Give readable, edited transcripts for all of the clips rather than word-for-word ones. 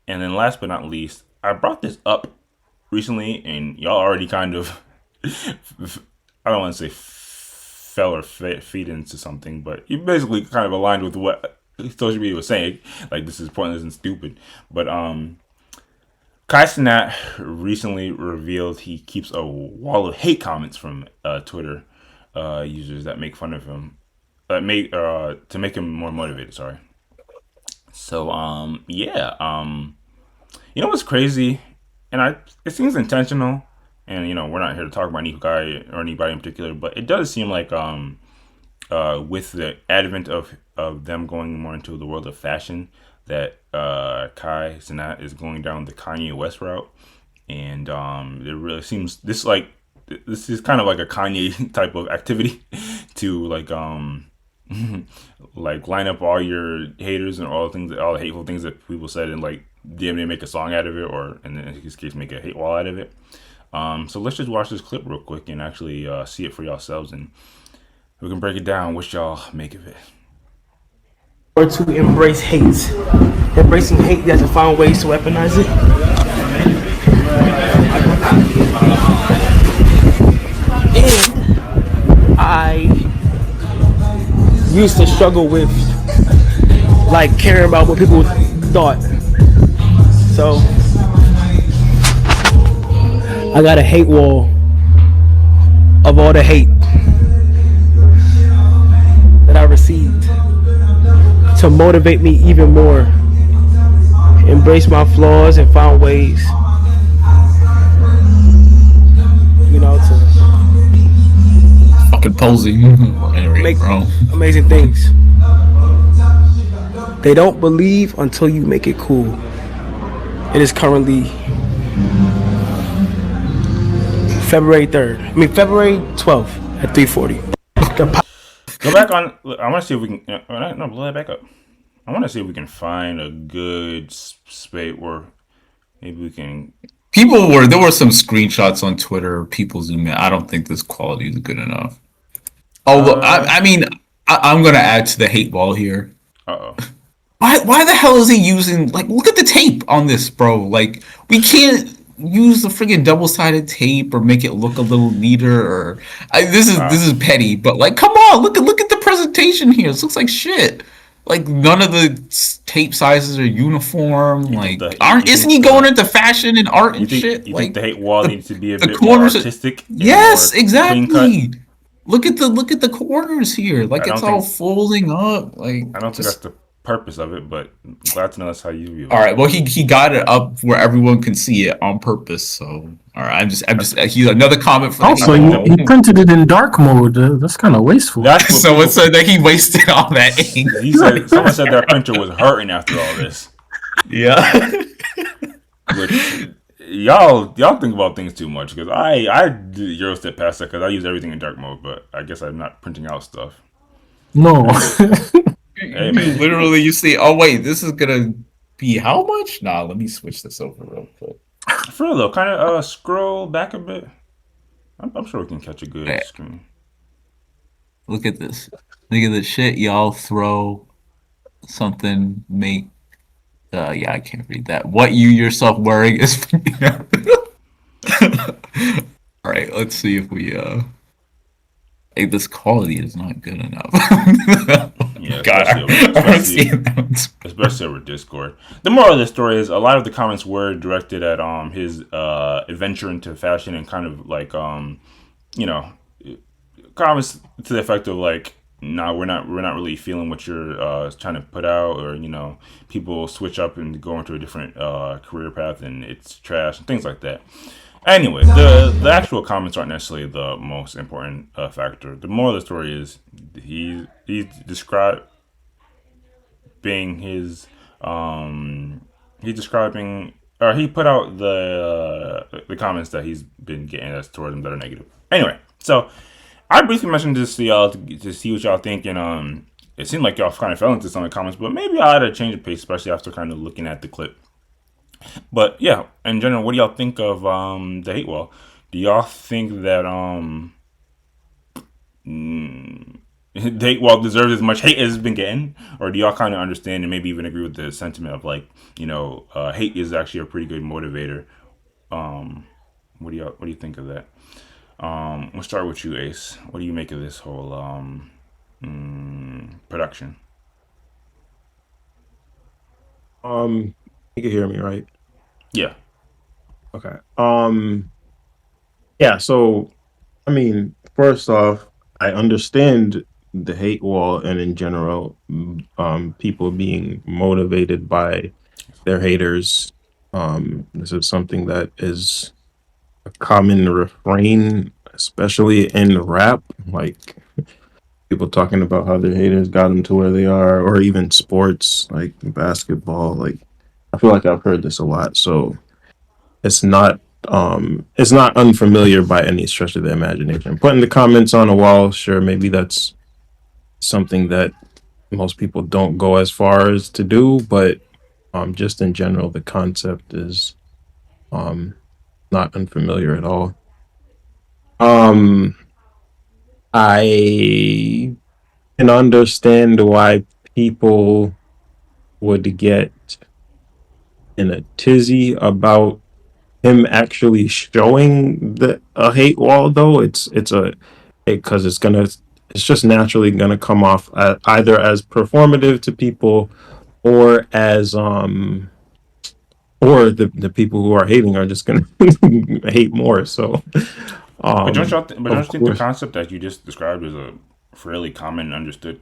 And then last but not least, I brought this up recently, and y'all already kind of, I don't want to say fell or feed into something, but you basically kind of aligned with what social media was saying. Like, this is pointless and stupid. But Cenat recently revealed he keeps a wall of hate comments from Twitter users that make fun of him, that make to make him more motivated. Sorry. So yeah, you know what's crazy, and it seems intentional, and we're not here to talk about any guy or anybody in particular, but it does seem like with the advent of them going more into the world of fashion, that Kai Cenat is going down the Kanye West route, and it really seems this is kind of like a Kanye type of activity to like line up all your haters and all the hateful things that people said, and like damn near make a song out of it, or in this case make a hate wall out of it. So let's just watch this clip real quick and actually see it for yourselves, and we can break it down. What y'all make of it? Or to embrace hate. Embracing hate, you have to find ways to weaponize it. And I used to struggle with like caring about what people thought. So I got a hate wall of all the hate that I received to motivate me even more. Embrace my flaws and find ways, to Fucking posing. make Bro. amazing things. They don't believe until you make it cool. It is currently February 12th at 3:40. Go back on. I want to see if we can. No, blow that back up. I want to see if we can find a good space where maybe we can. There were some screenshots on Twitter of people zooming in. I don't think this quality is good enough. Although, I mean, I'm going to add to the hate wall here. Uh oh. Why the hell is he using, like, look at the tape on this, bro. Like, we can't use the friggin' double-sided tape or make it look a little neater, or this is petty, but like, come on, look at the presentation here. This looks like shit. Like, none of the tape sizes are uniform. Like, isn't he going into fashion and art and shit? You Like, think the hate wall needs to be a the bit more corners artistic? Yes, More clean cut? exactly. Look at the corners here. Like, I it's don't all think folding up. Like, I don't think that's just the purpose of it, but I'm glad to know that's how you view all it. right. Well, he got it up where everyone can see it on purpose. So, all right. I'm just. He's another comment for the Also, hate think wall. he printed it in dark mode. That's kind of wasteful. That's what So people. it's that he wasted all that ink. He said someone said their printer was hurting after all this. Yeah. Which y'all think about things too much, because I did Euro step past that because I use everything in dark mode, but I guess I'm not printing out stuff. No. Hey man, Literally, you see. Oh wait, this is gonna be how much? Nah, let me switch this over real quick. for real though, kind of scroll back a bit. I'm sure we can catch a good Right, screen. look at this. Look at the shit y'all throw. Something make. Yeah, I can't read that. What you yourself wearing is. All right, let's see if we. Hey, this quality is not good enough. Yeah, God, especially over, I don't see especially that. especially over Discord. The moral of the story is a lot of the comments were directed at his adventure into fashion, and kind of like you know comments to the effect of like, no, we're not really feeling what you're trying to put out, or people switch up and go into a different career path and it's trash and things like that. Anyway, the actual comments aren't necessarily the most important factor. The moral of the story is he's describing his he's describing, or he put out the comments that he's been getting as towards him that are negative. Anyway, so I briefly mentioned this to y'all to see what y'all think, and it seemed like y'all kind of fell into some of the comments, but maybe I had to change of pace, especially after kind of looking at the clip. But yeah, in general, what do y'all think of the hate wall? Do y'all think that they well deserves as much hate as it's been getting, or do y'all kind of understand and maybe even agree with the sentiment of like hate is actually a pretty good motivator? Um, what do you think of that? We'll start with you, Ace. What do you make of this whole production? Um, you can hear me, right? Yeah, Okay. Yeah. So, I mean, first off, I understand the hate wall, and in general, people being motivated by their haters. This is something that is a common refrain, especially in rap. Like people talking about how their haters got them to where they are, or even sports like basketball. Like I feel like I've heard this a lot. So it's not it's not unfamiliar by any stretch of the imagination. Putting the comments on a wall, sure, maybe that's something that most people don't go as far as to do, but just in general, the concept is um not unfamiliar at all. Um I can understand why people would get in a tizzy about him actually showing the a hate wall though. It's a because it's just naturally gonna come off either as performative to people or as or the people who are hating are just gonna hate more. So but don't of you think the course. concept that you just described is a fairly common and understood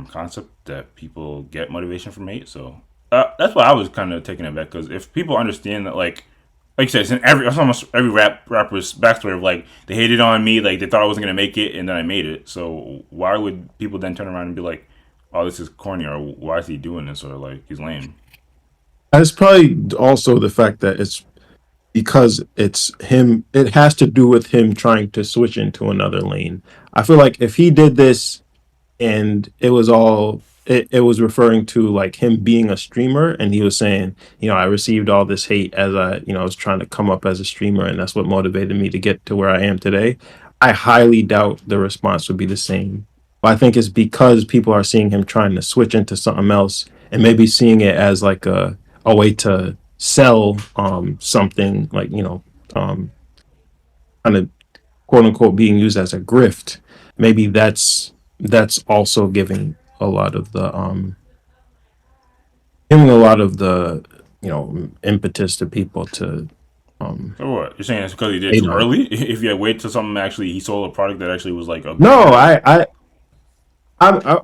concept that people get motivation from hate? So that's why I was kind of taken aback because if people understand that, like you said, it's in it's almost every rapper's backstory of like they hated on me, like they thought I wasn't gonna make it, and then I made it. So why would people then turn around and be like, "Oh, this is corny," or "Why is he doing this?" or like he's lame? It's probably also the fact that it's because it's him. It has to do with him trying to switch into another lane. I feel like if he did this and it was referring to like him being a streamer, and he was saying, I received all this hate as I was trying to come up as a streamer, and that's what motivated me to get to where I am today. I highly doubt the response would be the same. But I think it's because people are seeing him trying to switch into something else, and maybe seeing it as like a way to sell something, like kind of quote unquote being used as a grift. Maybe that's also giving a lot of the impetus to people to um So what? You're saying it's because he did it hate too on. early? If you had waited till something actually he sold a product that actually was like a No, good product.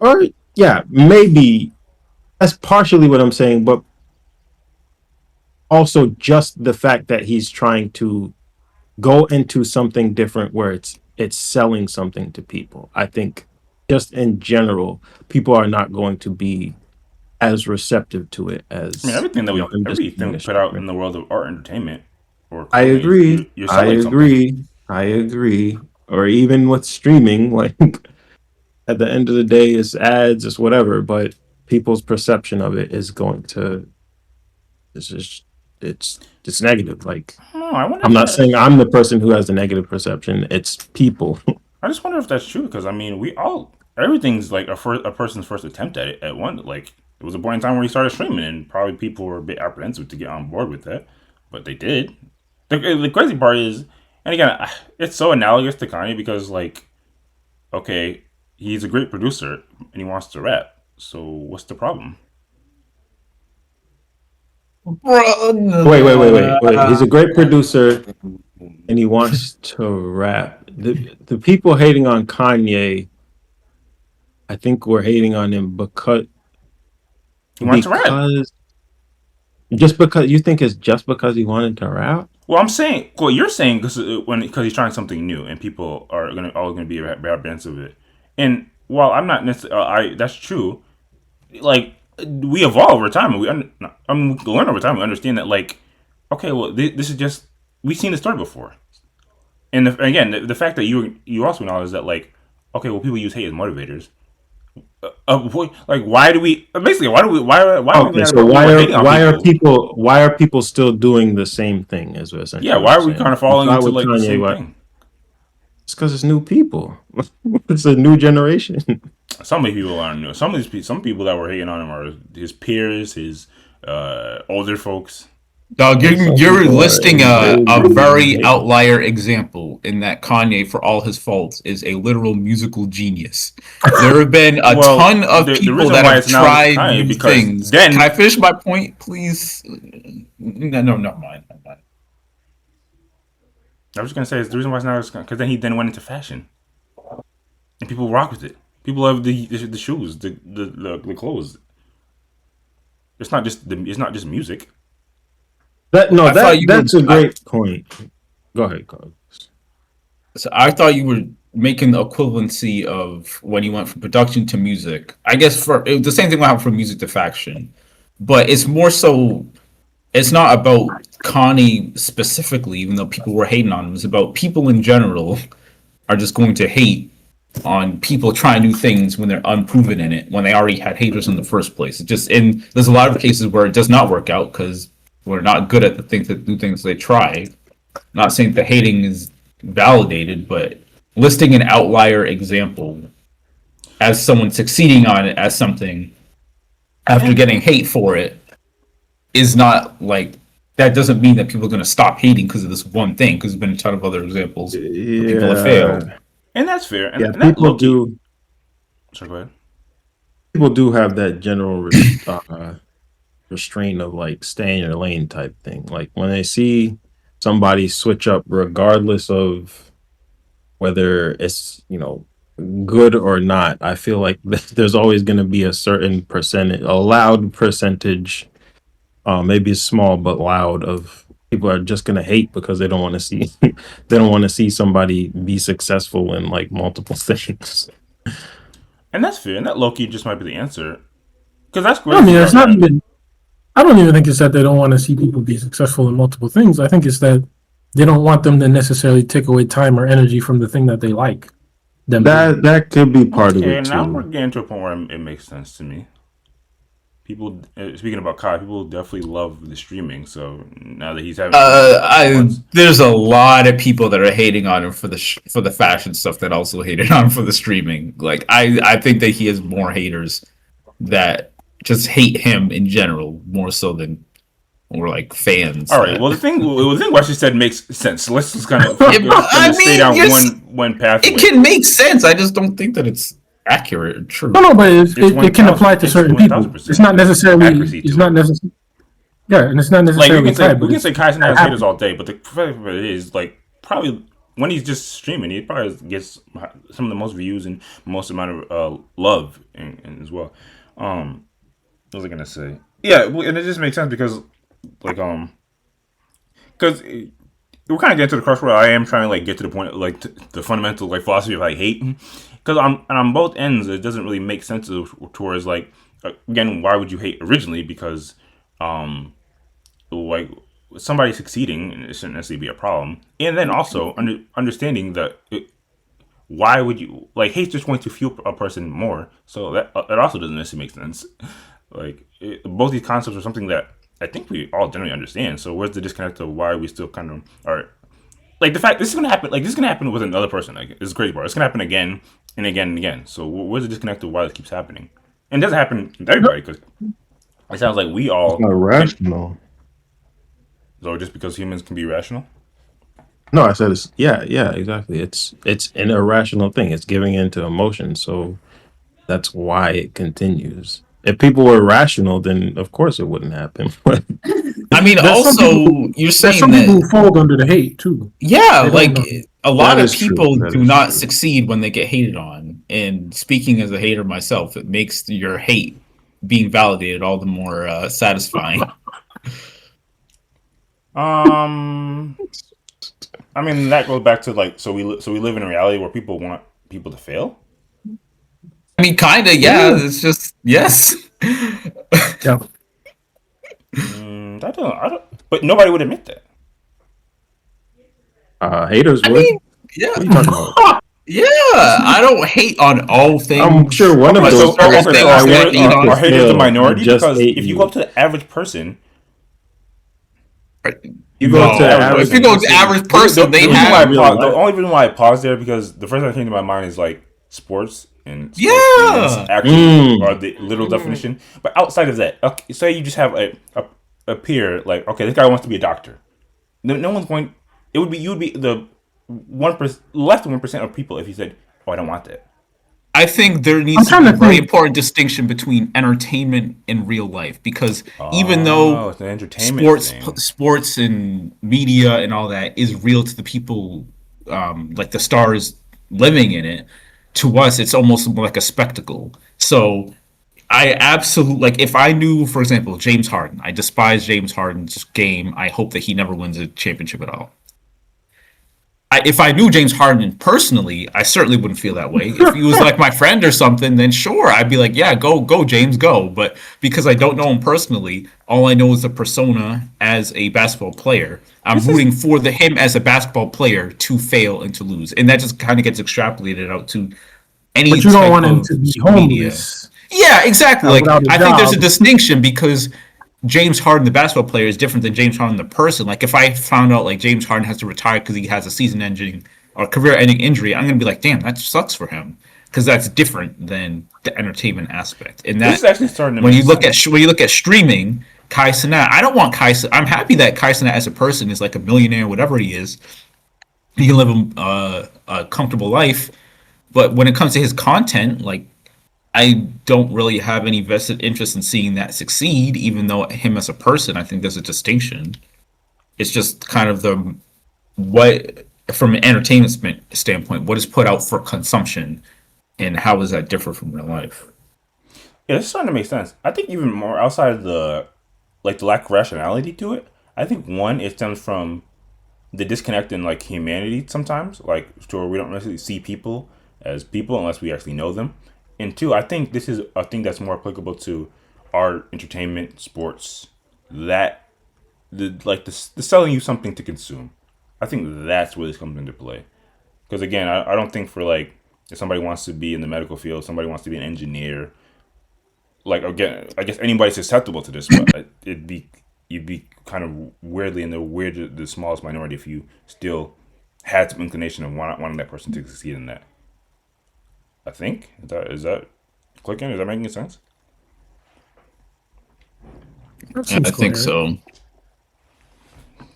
or yeah, maybe that's partially what I'm saying, but also just the fact that he's trying to go into something different where it's selling something to people. I think just in general, people are not going to be as receptive to it I mean, as him just being everything a put out streamer. in the world of art, entertainment, or I clothing is agree. you're I selling something. agree. I agree. Or even with streaming, like at the end of the day, it's ads, it's whatever, but people's perception of it is going to it's just it's negative. Like No, I wonder I'm if not saying that's. I'm the person who has the negative perception. It's people. I just wonder if that's true because I mean, we all everything's like a person's first attempt at it at one. Like it was a point in time where he started streaming, and probably people were a bit apprehensive to get on board with that, but they did. The crazy part is, and again, it's so analogous to Kanye because like, okay, he's a great producer and he wants to rap. So what's the problem? Wait. He's a great producer and he wants to rap. The people hating on Kanye, I think we're hating on him He wants to rap. because just because you think it's just because he wanted to rap? Well, I'm saying, well, you're saying because he's trying something new and people are gonna be apprehensive of it. And while I'm not necessarily, I that's true. Like we evolve over time, and we learn over time. We understand that, like, okay, well, this is just we've seen the story before. And again, the fact that you also acknowledge that, like, okay, well, people use hate as motivators. Like, why do we basically why are we Okay, mad so about people hating on people? why are people still doing the same thing? Is Yeah, essentially what why you're are we kind saying. of You falling thought into with like the Kanye, same what? thing? It's because it's new people. It's a new generation. Some of these people aren't new. Some people that were hating on him are his peers, his older folks. Dog, And some you're people are listing a enraged very and hate. outlier example in that Kanye, for all his faults, is a literal musical genius. There have been a Well, ton of the people reason that why have it's now tried Kanye new because things. Can I then finish my point, please? No, no, no, mine. I was just gonna say the reason why it's now is because then he then went into fashion and people rock with it. People love the shoes, the clothes. It's not just music. I thought you were. That's a great point. Go ahead, Carlos. So I thought you were making the equivalency of when you went from production to music. I guess the same thing will happen from music to faction, but it's more so. It's not about Connie specifically, even though people were hating on him. It's about people in general are just going to hate on people trying new things when they're unproven in it, when they already had haters in the first place. It just and there's a lot of cases where it does not work out because we're not good at the new things they try. Not saying the hating is validated, but listing an outlier example as someone succeeding on it as something after And getting hate for it is not like that doesn't mean that people are going to stop hating because of this one thing. Because there's been a ton of other examples where people have failed. Yeah, and that's fair. yeah. And that Loki. Sorry, go ahead. People do have that general restraint of like stay in your lane type thing. Like when they see somebody switch up, regardless of whether it's good or not, I feel like there's always going to be a certain percentage, a loud percentage, maybe small but loud, of people are just going to hate because they don't want to see they don't want to see somebody be successful in like multiple things. And that's fair. And that Loki just might be the answer because that's I crazy. mean, it's not Right? even. I don't even think it's that they don't want to see people be successful in multiple things. I think it's that they don't want them to necessarily take away time or energy from the thing that they like them doing. That could be part of Okay, it now we're too. getting to a point where it makes sense to me. People, speaking about Kai, people definitely love the streaming. So now that he's having streaming for months, There's a lot of people that are hating on him for for the fashion stuff that also hated on him for the streaming. Like I think that he has more haters that just hate him in general more so than or like fans all right. that. Well, the thing what she said makes sense. So let's just kind of Yeah, but, kind of stay down one it pathway. can make sense. I just don't think that it's accurate or true. No, but It's it can apply 1000. to It's certain people. 1000% It's not necessarily. accuracy It's to not it. necessarily. Yeah, and it's not Like necessarily tied, we but can say Kai that has haters happens. all day, but the fact of it is like probably when he's just streaming, he probably gets some of the most views and most amount of love and as well. What was I gonna say? Yeah, and it just makes sense because like because we're kind of getting to the crux where I am trying to like get to the point of, like the fundamental like philosophy of like hate because on both ends it doesn't really make sense towards like again why would you hate originally because like somebody succeeding it shouldn't necessarily be a problem and then also understanding that why would you like hate just going to fuel a person more so that also doesn't necessarily make sense like both these concepts are something that I think we all generally understand. So where's the disconnect of why we still kind of are like the fact this is gonna happen? Like this is gonna happen with another person. Like this is crazy part. It's gonna happen again and again and again. So where's the disconnect of why this keeps happening? And it doesn't happen with everybody because it sounds like we It's all not rational. so just because humans can be rational. No, I said it's yeah, exactly. It's an irrational thing. It's giving into emotion. So that's why it continues. If people were rational, then of course it wouldn't happen. But I mean, There's some also people. you're There's saying some people that who fold under the hate too. yeah, They don't like know. a lot that of is true. people That do is not true. succeed when they get hated on. And speaking as a hater myself, it makes your hate being validated all the more satisfying. Um, I mean that goes back to like so we live in a reality where people want people to fail. I mean, kind of, yeah. Yeah. It's just yes. Yeah. I don't. But nobody would admit that. Haters I would. mean, yeah, What are you talking about? yeah. I don't hate on all I'm things. sure one of Okay, But those so certain okay, people so things I that I want hate you are on. to haters the fail. I minority? just Because hate if you go you. up to the average person, If you go Go to to the the average No, if average you person, go to person average person, they the reason why in have real the life. only reason why I paused there because the first thing that came to my mind is like sports and sports fans yeah. actually are Mm. the literal definition. But outside of that, okay, say you just have a peer like okay, this guy wants to be a doctor. No one's going. It would be you would be the 1% less than 1% of people if you said, "Oh, I don't want that." I think there I'm needs to trying be to a very think. important distinction between entertainment and real life because even Oh, though it's an entertainment thing. sports and media and all that is real to the people, like the stars living in it, to us it's almost more like a spectacle. So I absolutely like if I knew, for example, James Harden. I despise James Harden's game. I hope that he never wins a championship at all. If I knew James Harden personally, I certainly wouldn't feel that way. If he was like my friend or something, then sure, I'd be like, yeah, go, James, go. But because I don't know him personally, all I know is the persona as a basketball player. I'm This is rooting for him as a basketball player to fail and to lose, and that just kind of gets extrapolated out to any But you don't type want him of to be media. homeless Yeah, exactly. Like without a I think there's a job. distinction because James Harden, the basketball player, is different than James Harden, the person. Like if I found out like James Harden has to retire because he has a season-ending or career-ending injury, I'm gonna be like, damn, that sucks for him because that's different than the entertainment aspect. And this is that actually starting to make sense. when you look at streaming, Kai Cenat, I don't want Kai. I'm happy that Kai Cenat as a person is like a millionaire, whatever he is. He can live a comfortable life, but when it comes to his content, like I don't really have any vested interest in seeing that succeed, even though him as a person, I think there's a distinction. It's just kind of the what from an entertainment standpoint, what is put out for consumption, and how does that differ from real life? Yeah, it's starting to make sense. I think even more outside of the like the lack of rationality to it. I think one it stems from the disconnect in like humanity sometimes, like sure we don't necessarily see people as people unless we actually know them. And two, I think this is a thing that's more applicable to art, entertainment, sports. That the selling you something to consume. I think that's where this comes into play. Because again, I don't think for like if somebody wants to be in the medical field, somebody wants to be an engineer. Like again, I guess anybody's susceptible to this, but it'd be you'd be kind of weirdly in the smallest minority if you still had some inclination of wanting that person to succeed in that. I think is that clicking? Is that making sense? That seems I think coherent. so.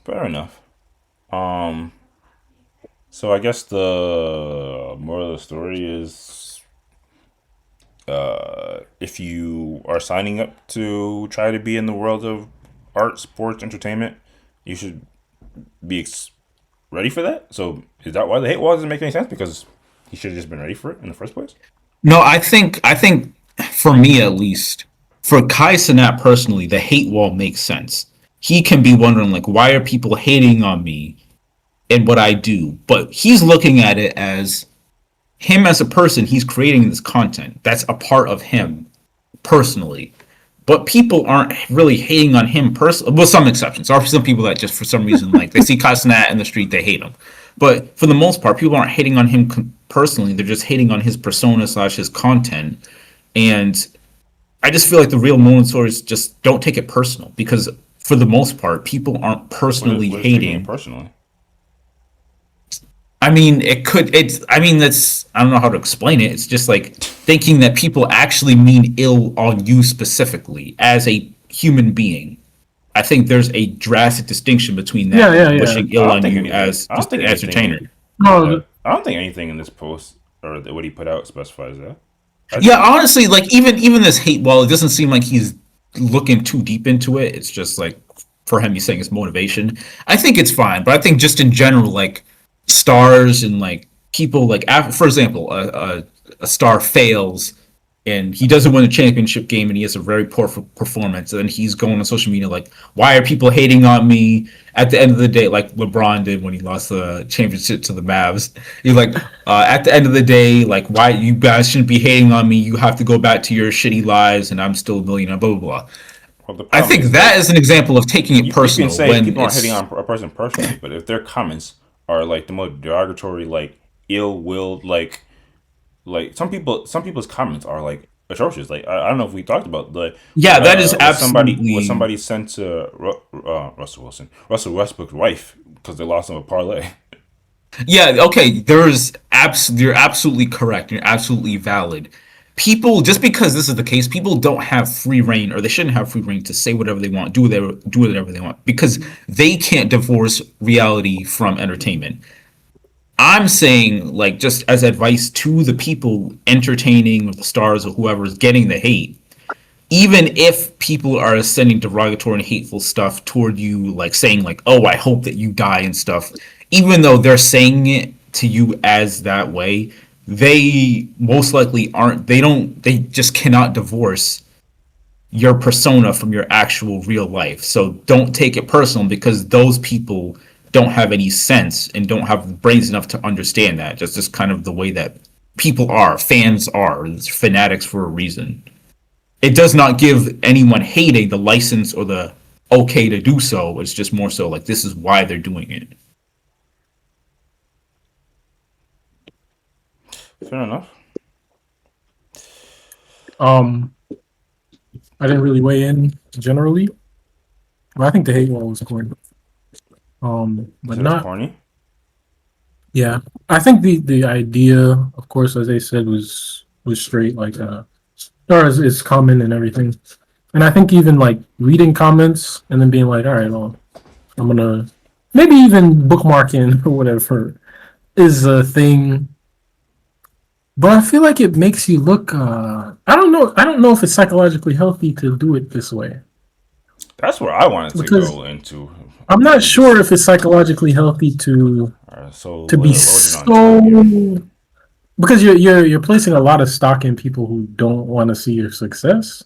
Fair enough. Um, so I guess the moral of the story is, if you are signing up to try to be in the world of art, sports, entertainment, you should be ready for that. So is that why the hate wall doesn't make any sense? Because he should have just been ready for it in the first place. No, I think for me at least, for Kai Cenat personally, the hate wall makes sense. He can be wondering like, why are people hating on me and what I do? But he's looking at it as him as a person. He's creating this content that's a part of him personally. But people aren't really hating on him personally, with some exceptions. There are some people that just for some reason like they see Kai Cenat in the street, they hate him. But for the most part, people aren't hating on him personally. They're just hating on his persona slash his content. And I just feel like the real moment stories just don't take it personal because for the most part, people aren't personally What is taking it hating. personally? I mean, it could. It's. I mean, that's. I don't know how to explain it. It's just like thinking that people actually mean ill on you specifically as a human being. I think there's a drastic distinction between that Yeah, yeah, and yeah. wishing I ill don't on think you anything. as I don't just an think anything. entertainer. No, I don't think anything in this post or what he put out specifies that. I Yeah, think honestly, like even this hate, while it doesn't seem like he's looking too deep into it, it's just like for him, he's saying it's motivation. I think it's fine, but I think just in general, like stars and like people, like for example, a star fails and he doesn't win a championship game and he has a very poor performance, and then he's going on social media like, why are people hating on me? At the end of the day, like LeBron did when he lost the championship to the Mavs, he's like, at the end of the day, like, why you guys shouldn't be hating on me? You have to go back to your shitty lives, and I'm still a millionaire. Blah blah blah. well, the I problem think is that like is an example of taking it you can personal say when people aren't hitting it's on a person personally, but if their comments are like the most derogatory, like ill willed, like some people's comments are like atrocious. Like I don't know if we talked about the Yeah, that is was absolutely. somebody sent to Russell Westbrook's wife because they lost him a parlay. Yeah, okay, you're absolutely correct. You're absolutely valid. People, just because this is the case, people don't have free reign, or they shouldn't have free reign to say whatever they want, do whatever they want, because they can't divorce reality from entertainment. I'm saying, like, just as advice to the people entertaining, or the stars, or whoever is getting the hate, even if people are sending derogatory and hateful stuff toward you, like saying like, "Oh, I hope that you die" and stuff, even though they're saying it to you as that way, they most likely aren't. They don't. They just cannot divorce your persona from your actual real life. So don't take it personal, because those people don't have any sense and don't have brains enough to understand that. Just kind of the way that people are, fans are, it's fanatics for a reason. It does not give anyone hating the license or the okay to do so. It's just more so like this is why they're doing it. Fair enough. Um, I didn't really weigh in generally, but I think the hate wall was corny. But So that's not, corny. yeah. I think the idea, of course, as they said, was straight, like or is common and everything. And I think even like reading comments and then being like, all right, well, I'm gonna maybe even bookmarking or whatever is a thing. But I feel like it makes you look. I don't know. I don't know if it's psychologically healthy to do it this way, That's where I wanted to because go into. I'm not We just sure if it's psychologically healthy are so to be loaded on Twitter so, here. because you're placing a lot of stock in people who don't want to see your success,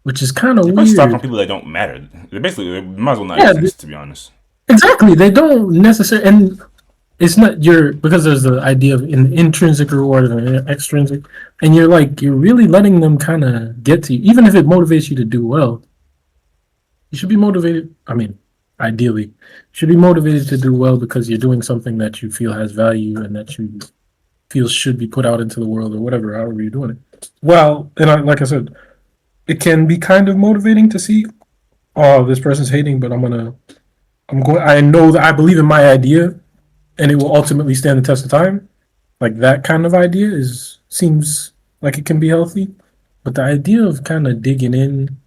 which is kind of They put stock on weird. people that don't matter. They might as well not Yeah, exist, to be honest. exactly. They don't necessarily, and it's not your, because there's the idea of an intrinsic reward and an extrinsic, and you're really letting them kind of get to you, even if it motivates you to do well. You should be motivated. I mean, ideally, you should be motivated to do well because you're doing something that you feel has value and that you feel should be put out into the world, or whatever, however you're doing it. Well, and like I said, it can be kind of motivating to see, oh, this person's hating, but I know that I believe in my idea, and it will ultimately stand the test of time. Like that kind of idea is seems like it can be healthy, but the idea of kind of digging in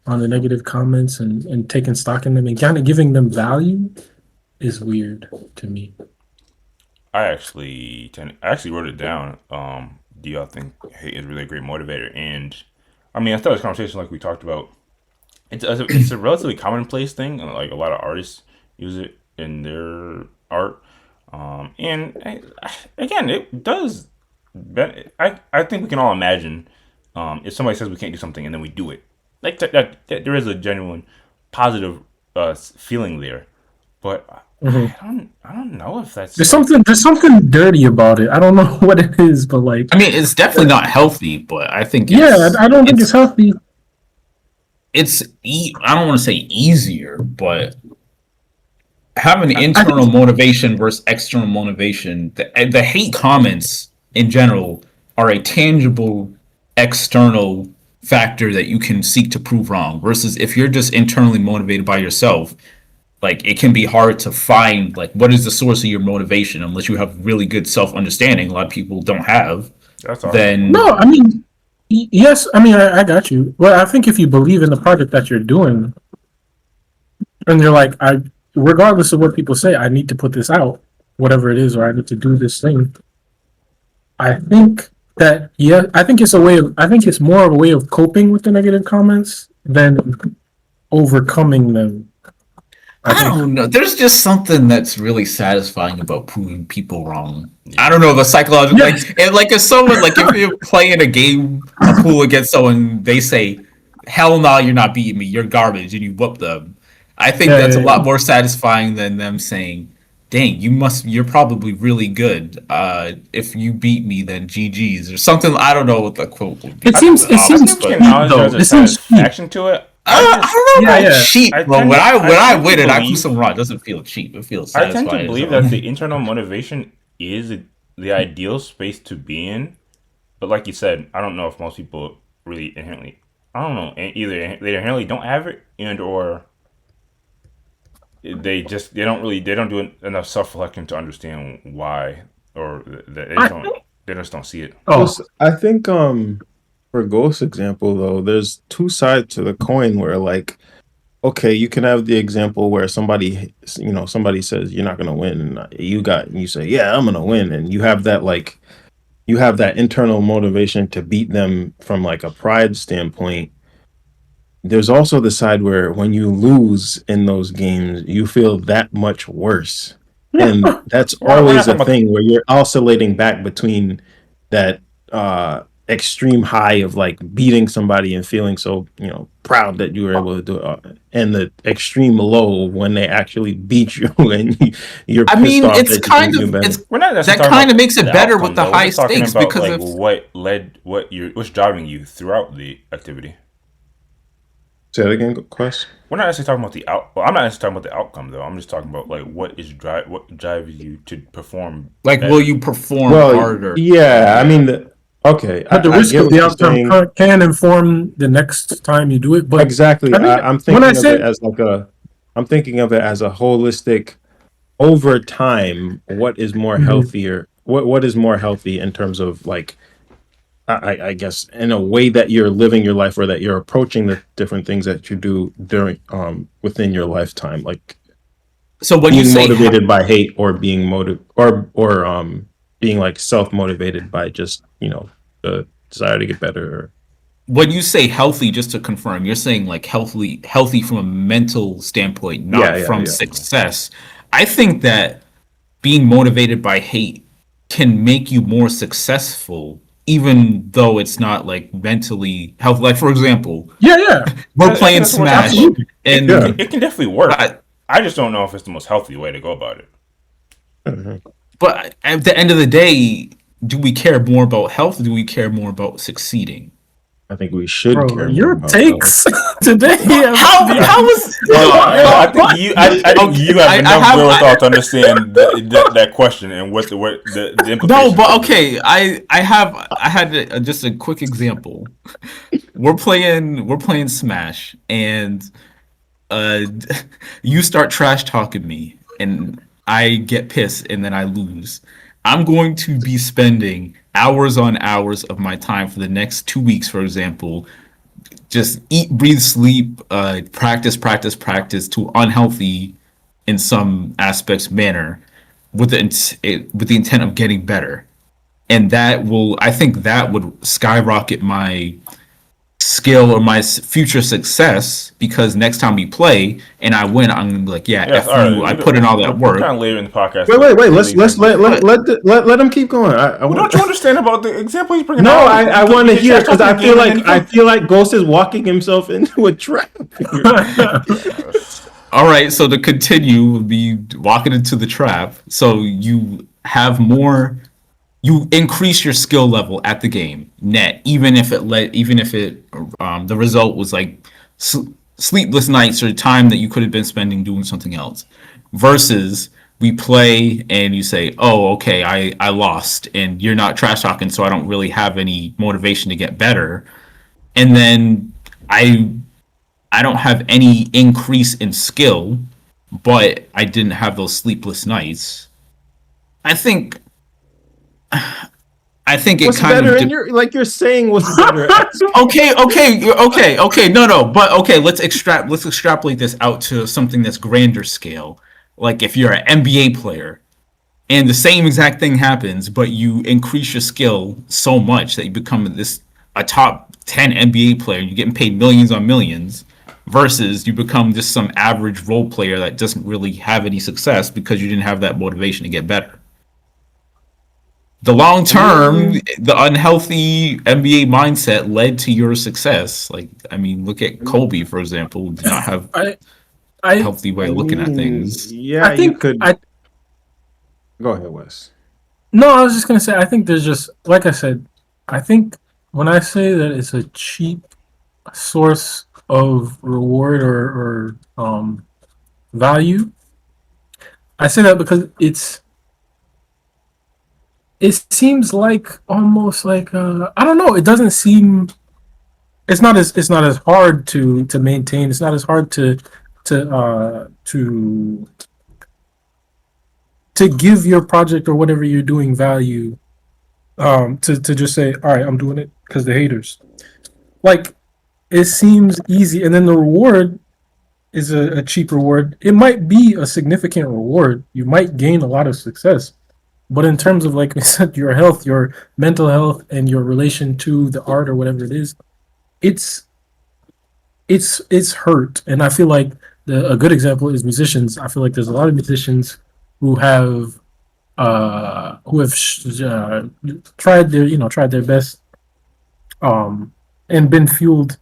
on the negative comments and taking stock in them and kind of giving them value is weird to me. I actually wrote it down. Do y'all think hate is really a great motivator? And I mean, I thought this conversation, like we talked about, it's a relatively commonplace thing, and like a lot of artists use it in their art. Again, it does. I think we can all imagine if somebody says we can't do something and then we do it. Like that there is a genuine positive feeling there, but Mhm. I don't know if that's There's like something dirty about it. I don't know what it is, but like, I mean, it's definitely not healthy, but I think yeah, I don't think it's it's healthy. I don't want to say easier, but having I internal think. motivation versus external motivation, the hate comments in general are a tangible external factor that you can seek to prove wrong, versus if you're just internally motivated by yourself, like it can be hard to find like what is the source of your motivation unless you have really good self-understanding. A lot of people don't have. that's No, arguable. Then I mean, yes, I mean, I got you. Well, I think if you believe in the project that you're doing, and you're like, regardless of what people say, I need to put this out, whatever it is, or I need to do this thing. I think that, yeah, I think it's more of a way of coping with the negative comments than overcoming them. I I think. don't know. There's just something that's really satisfying about proving people wrong. I Yeah, don't know the psychological, like Yes. like if someone, like if you're playing a game, a pool against someone, they say, "Hell no, you're not beating me. You're garbage," and you whoop them. I think Yeah, that's a yeah, lot yeah. more satisfying than them saying, "Dang, you're probably really good. If you beat me, then GG's," or something. I don't know what the quote would It be, seems it I seems think but we can cheap acknowledge though. there's a It seems cheap. satisfaction to it. I just I don't Yeah, know about yeah. cheap, bro. When I I tend to win it, I prove believe some wrong. It doesn't feel cheap. It feels I tend to satisfying. believe So that the internal motivation is the ideal space to be in. But like you said, I don't know if most people really inherently. I don't know. Either they inherently don't have it, and or they don't do enough self reflection to understand why, or I think. they just don't see it. Oh, I think for Ghost's example though, there's two sides to the coin where like okay, you can have the example where somebody says you're not gonna win, and you say yeah I'm gonna win, and you have that internal motivation to beat them from like a pride standpoint. There's also the side where when you lose in those games, you feel that much worse. yeah. And that's We're not always a talking about thing where you're oscillating back between that extreme high of like beating somebody and feeling so, proud that you were able to do it, and the extreme low when they actually beat you and you're I pissed mean, off that you didn't do better. we're not necessarily that talking kind of about makes it the better with outcome the though. We're high just talking stakes about because like if what's driving you throughout the activity. Say that again, Quest. We're not necessarily talking about the out. Well, I'm not necessarily talking about the outcome though. I'm just talking about like what drives you to perform like, will better. you perform Well, harder? yeah, I Yeah. mean, okay, But the I risk get of what the you're outcome saying. can inform the next time you do it. But Exactly. I think I'm when I thinking of it say, as I'm thinking of it as a holistic over time. What is more Mhm. healthier? What is more healthy in terms of like, I guess in a way that you're living your life or that you're approaching the different things that you do during, within your lifetime, like So when you being say motivated by hate or being being like self motivated by just, the desire to get better. when you say healthy, just to confirm, you're saying like healthy from a mental standpoint, Yeah, not yeah, from yeah. success. I think that being motivated by hate can make you more successful, even though it's not like mentally healthy. Like for example, yeah, yeah, we're I think playing that's what we're talking Smash, about. absolutely. Yeah. and It can definitely work. I, I just don't know if it's the most healthy way to go about it. Mhm. but at the end of the day, do we care more about health? Or do we care more about succeeding? I think we should Bro, care more your about health. takes today have How been is No, no? I think I think Okay, you have I enough have wherewithal to understand that question and what the no, implications but of it. okay. I had just a quick example. We're playing Smash, and uh, you start trash talking me, and I get pissed, and then I lose. I'm going to be spending hours on hours of my time for the next 2 weeks, for example, just eat, breathe, sleep, practice, practice, practice to unhealthy in some aspects manner with the intent of getting better. And I think that would skyrocket my skill or my future success because next time we play and I win, I'm gonna be like, yeah, Yes, f all right. you. I put in all that We're work. kind of later in the podcast Wait, to wait, wait. Let's clearly let's bring let this. let But let him keep going. I Well, want. don't you understand about the example he's bringing No, out? I want You to get hear trash because talking the game and then I feel like Ghost is walking himself into a trap here. yes. all right, so to continue, would be walking into the trap. So you increase your skill level at the game net, even if it the result was like sleepless nights or time that you could have been spending doing something else. Versus we play and you say, oh, okay, I lost, and you're not trash talking, so I don't really have any motivation to get better. And then I I don't have any increase in skill, but I didn't have those sleepless nights. I think I think it What's kind better? of And you're saying what's better. okay. No, but okay. Let's extrapolate this out to something that's grander scale. Like if you're an NBA player and the same exact thing happens, but you increase your skill so much that you become a top 10 NBA player, you're getting paid millions on millions, versus you become just some average role player that doesn't really have any success because you didn't have that motivation to get better. The long I term, mean, the unhealthy NBA mindset led to your success. Like, I mean, look at Kobe, for example, who did not have I, a I, healthy way I of looking at mean, things. yeah, I you think could I. go ahead, Wes. No, I was just gonna say. I think there's just like I said. I think when I say that it's a cheap source of reward or value, I say that because it seems like almost like I don't know. It doesn't seem it's not as hard to maintain. It's not as hard to give your project or whatever you're doing value. To just say, all right, I'm doing it because the haters. Like it seems easy, and then the reward is a cheap reward. It might be a significant reward. You might gain a lot of success, but in terms of like I said, your health, your mental health, and your relation to the art or whatever it is, it's it's hurt. And I feel like a good example is musicians. I feel like there's a lot of musicians who have tried their tried their best and been fueled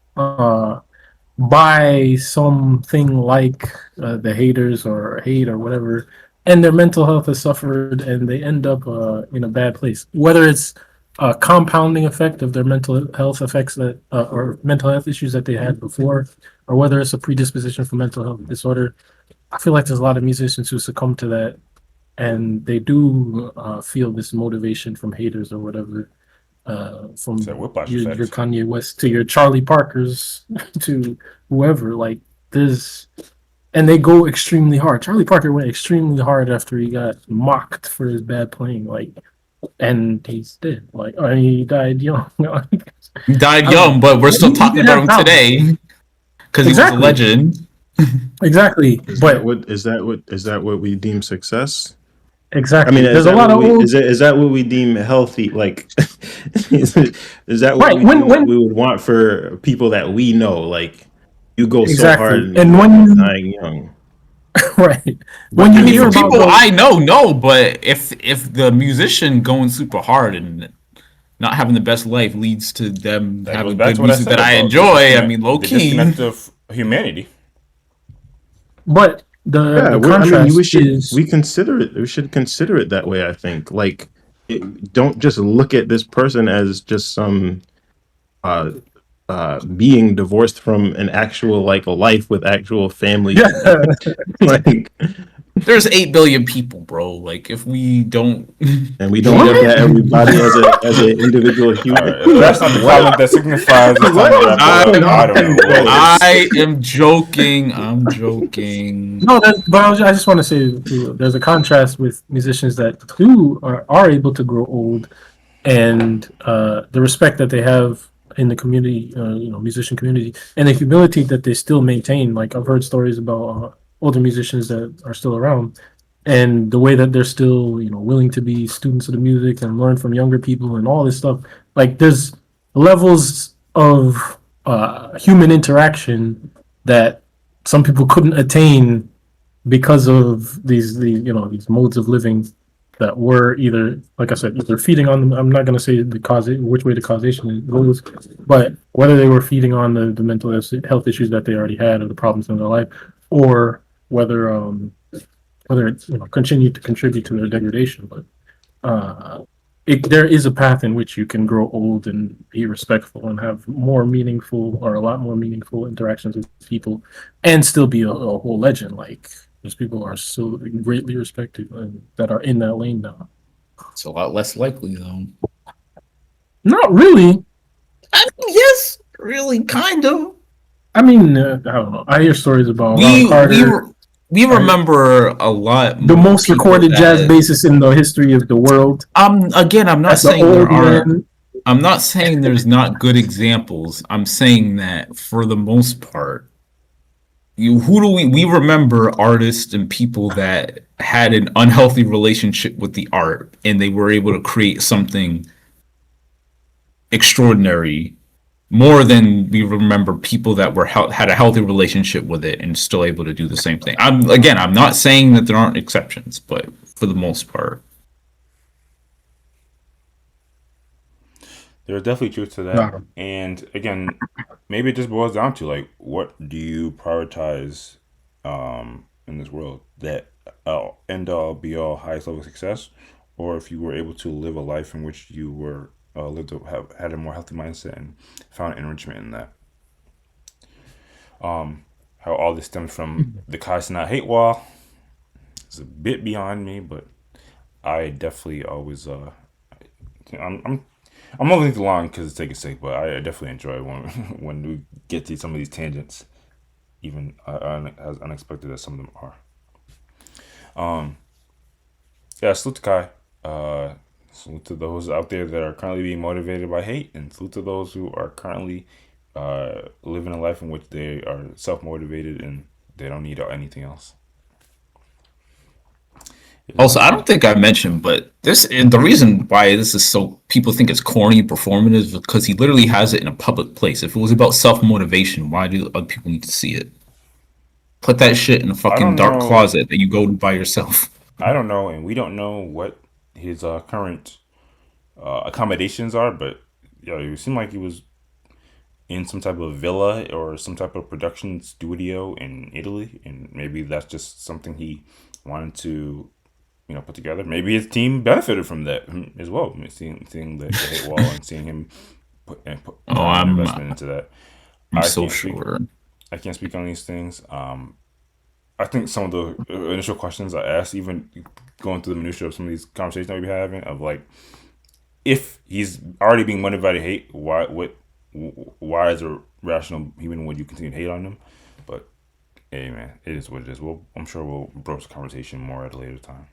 by something like the haters or hate or whatever, and their mental health has suffered, and they end up in a bad place. Whether it's a compounding effect of their mental health effects that or mental health issues that they had before, or whether it's a predisposition for mental health disorder. I feel like there's a lot of musicians who succumb to that, and they do feel this motivation from haters or whatever, It's that from whiplash your effect. Kanye West to your Charlie Parkers to whoever. Like there's, and they go extremely hard. Charlie Parker went extremely hard after he got mocked for his bad playing. Like, and he's dead. Like, or he died young. I He died don't young, know. but we're But still he talking did about have him talent. today because he was a Exactly. legend. Exactly. But Is that what we deem success? I mean, exactly. is There's a that lot what of we old is that what we deem healthy? Like, is that what right we deem that when we would want for people that we know? Like, you go so hard exactly, and and you end when up you dying young. right when But I you mean, hear for about people those I know, no, but if the musician going super hard and not having the best life leads to them That goes having back to good what I music said that I about enjoy, I mean, low the key, disconnect of humanity. but yeah, the I mean, contrast is we consider it. We should consider it that way. I think, like, don't just look at this person as just some uh being divorced from an actual like life with actual family. yeah. Like, there's 8 billion people, bro. Like, if we don't, and we don't look What? at everybody as an individual All human. right, if that's not the What? comment that signifies it's time to What is wrap it I, up, going I don't on, know what guys? is. I am joking. I'm joking. No, but I just want to say there's a contrast with musicians that too are able to grow old, and the respect that they have in the community, musician community, and the humility that they still maintain. Like I've heard stories about older musicians that are still around, and the way that they're still, willing to be students of the music and learn from younger people and all this stuff. Like there's levels of human interaction that some people couldn't attain because of these modes of living that were either, like I said, either feeding on them. I'm not going to say the cause, which way the causation goes, but whether they were feeding on the mental health issues that they already had or the problems in their life, or whether it's continued to contribute to their degradation. But uh, there is a path in which you can grow old and be respectful and have more meaningful or a lot more meaningful interactions with people and still be a whole legend. Like those people are so greatly respected and that are in that lane now. It's a lot less likely, though. Not really. I mean, yes, really, kind of. I mean, I don't know. I hear stories about Ron We we Carter, were we I, remember a lot the more most people recorded jazz that. bassist in the history of the world. Again, I'm not That's an saying there old aren't. man. I'm not saying there's not good examples. I'm saying that for the most part, you who do we remember artists and people that had an unhealthy relationship with the art and they were able to create something extraordinary more than we remember people that were had a healthy relationship with it and still able to do the same thing. I'm not saying that there aren't exceptions, but for the most part, There's definitely truth to that. No. And again, maybe it just boils down to like, what do you prioritize in this world? That end all be all highest level of success, or if you were able to live a life in which you were have had a more healthy mindset and found enrichment in that. How all this stems from the Cenat hate wall is a bit beyond me, but I definitely always I'm I'm not moving too long because it's taking sake, but I definitely enjoy when when we get to some of these tangents, even as unexpected as some of them are. Um, yeah, salute to Kai. Salute to those out there that are currently being motivated by hate, and salute to those who are currently living a life in which they are self motivated and they don't need anything else. It is Also, what I it don't is. think I mentioned, but this and the reason why this is so people think it's corny performative is because he literally has it in a public place. If it was about self motivation, why do other people need to see it? Put that shit in a I fucking don't dark know. closet that you go to by yourself. I don't know, and we don't know what his current accommodations are, but yeah, it seemed like he was in some type of villa or some type of production studio in Italy, and maybe that's just something he wanted to, put together. Maybe his team benefited from that as well. Seeing the hate wall and seeing him put Oh, time and investment into that. I'm I so can't speak. sure. I can't speak on these things. I think some of the initial questions I asked, even going through the minutia of some of these conversations that we be having, of like, if he's already being motivated to hate, why is it rational even would you continue to hate on him? But hey, man, it is what it is. I'm sure we'll broach the conversation more at a later time.